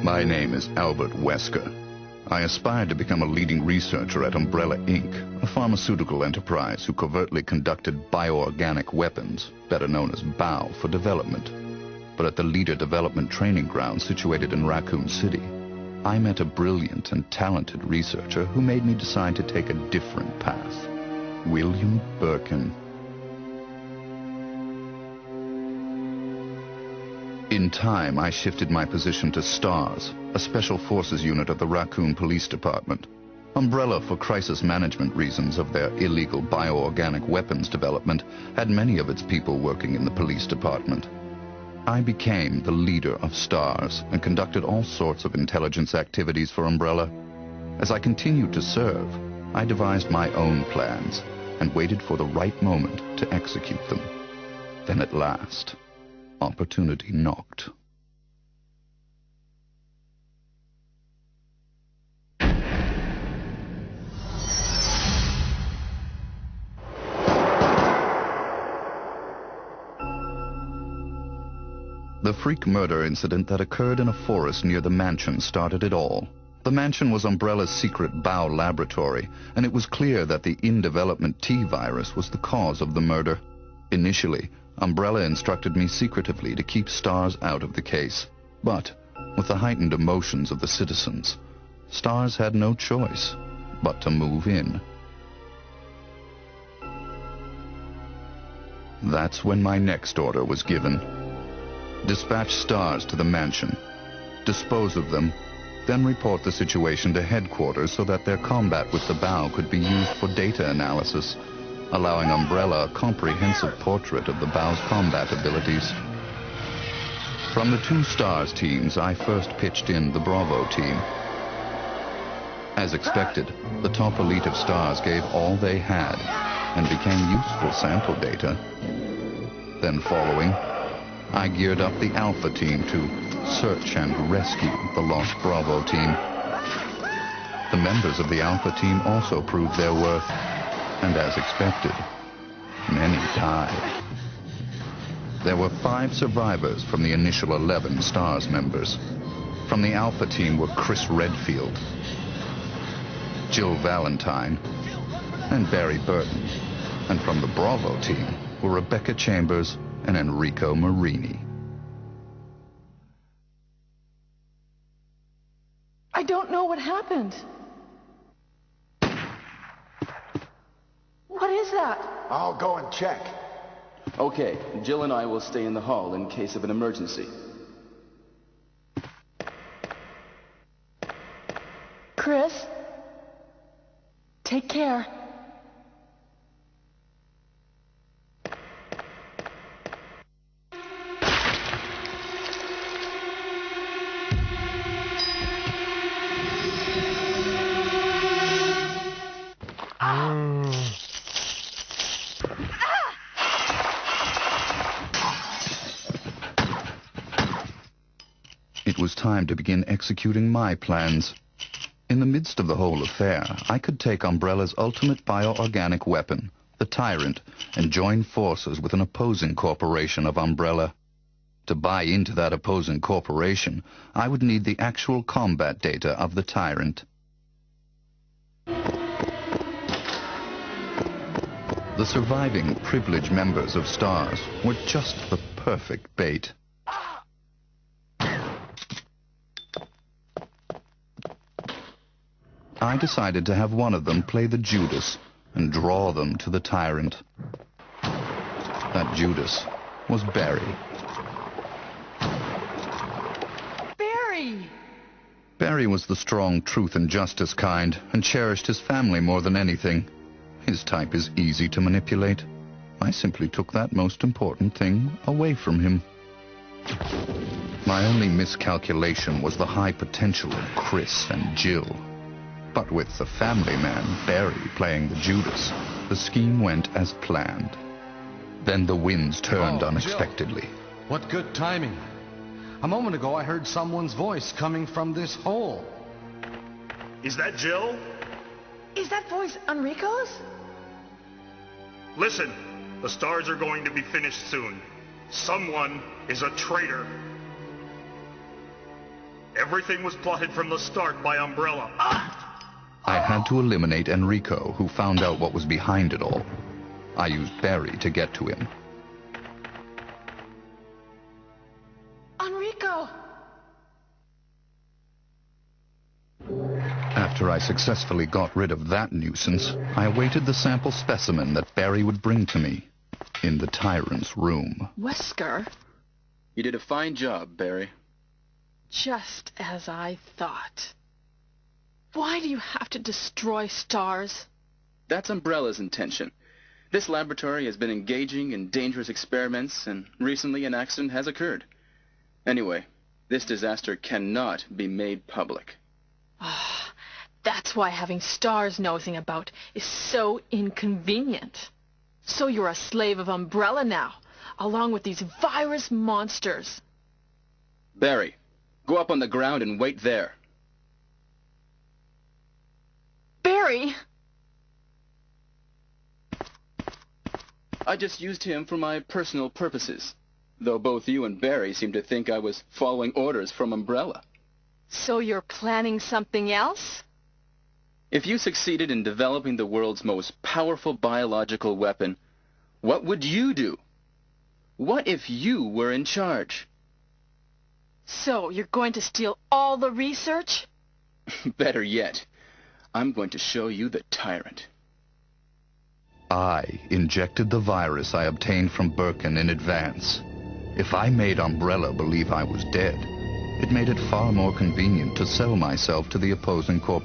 My name is Albert Wesker. I aspired to become a leading researcher at Umbrella Inc., a pharmaceutical enterprise who covertly conducted bioorganic weapons, better known as BOW, for development. But at the Leader Development Training Ground situated in Raccoon City, I met a brilliant and talented researcher who made me decide to take a different path. William Birkin. In time, I shifted my position to STARS, a special forces unit of the Raccoon Police Department. Umbrella, for crisis management reasons of their illegal bioorganic weapons development, had many of its people working in the police department. I became the leader of STARS and conducted all sorts of intelligence activities for Umbrella. As I continued to serve, I devised my own plans and waited for the right moment to execute them. Then at last, opportunity knocked. The freak murder incident that occurred in a forest near the mansion started it all. The mansion was Umbrella's secret BOW laboratory, and it was clear that the in-development T virus was the cause of the murder. Initially, Umbrella instructed me secretively to keep STARS out of the case. But, with the heightened emotions of the citizens, STARS had no choice but to move in. That's when my next order was given. Dispatch STARS to the mansion, dispose of them, then report the situation to headquarters so that their combat with the BOW could be used for data analysis, allowing Umbrella a comprehensive portrait of the BOW's combat abilities. From the two STARS teams, I first pitched in the Bravo team. As expected, the top elite of STARS gave all they had and became useful sample data. Then following, I geared up the Alpha team to search and rescue the lost Bravo team. The members of the Alpha team also proved their worth, and as expected, many died. There were 5 survivors from the initial 11 STARS members. From the Alpha team were Chris Redfield, Jill Valentine, and Barry Burton. And from the Bravo team were Rebecca Chambers and Enrico Marini. I don't know what happened. What is that? I'll go and check. Okay, Jill and I will stay in the hall in case of an emergency. Chris? Take care. It was time to begin executing my plans. In the midst of the whole affair, I could take Umbrella's ultimate bioorganic weapon, the Tyrant, and join forces with an opposing corporation of Umbrella. To buy into that opposing corporation, I would need the actual combat data of the Tyrant. The surviving privileged members of STARS were just the perfect bait. I decided to have one of them play the Judas and draw them to the Tyrant. That Judas was Barry. Barry! Barry was the strong truth and justice kind and cherished his family more than anything. His type is easy to manipulate. I simply took that most important thing away from him. My only miscalculation was the high potential of Chris and Jill. But with the family man, Barry, playing the Judas, the scheme went as planned. Then the winds turned unexpectedly. Jill. What good timing. A moment ago I heard someone's voice coming from this hole. Is that Jill? Is that voice Enrico's? Listen, the STARS are going to be finished soon. Someone is a traitor. Everything was plotted from the start by Umbrella. I had to eliminate Enrico, who found out what was behind it all. I used Barry to get to him. Enrico! After I successfully got rid of that nuisance, I awaited the sample specimen that Barry would bring to me in the Tyrant's room. Wesker? You did a fine job, Barry. Just as I thought. Why do you have to destroy stars? That's Umbrella's intention. This laboratory has been engaging in dangerous experiments, and recently an accident has occurred. Anyway, this disaster cannot be made public. Ah, that's why having stars nosing about is so inconvenient. So you're a slave of Umbrella now, along with these virus monsters. Barry, go up on the ground and wait there. Barry! I just used him for my personal purposes, though both you and Barry seem to think I was following orders from Umbrella. So you're planning something else? If you succeeded in developing the world's most powerful biological weapon, what would you do? What if you were in charge? So you're going to steal all the research? Better yet, I'm going to show you the Tyrant. I injected the virus I obtained from Birkin in advance. If I made Umbrella believe I was dead, it made it far more convenient to sell myself to the opposing corporation.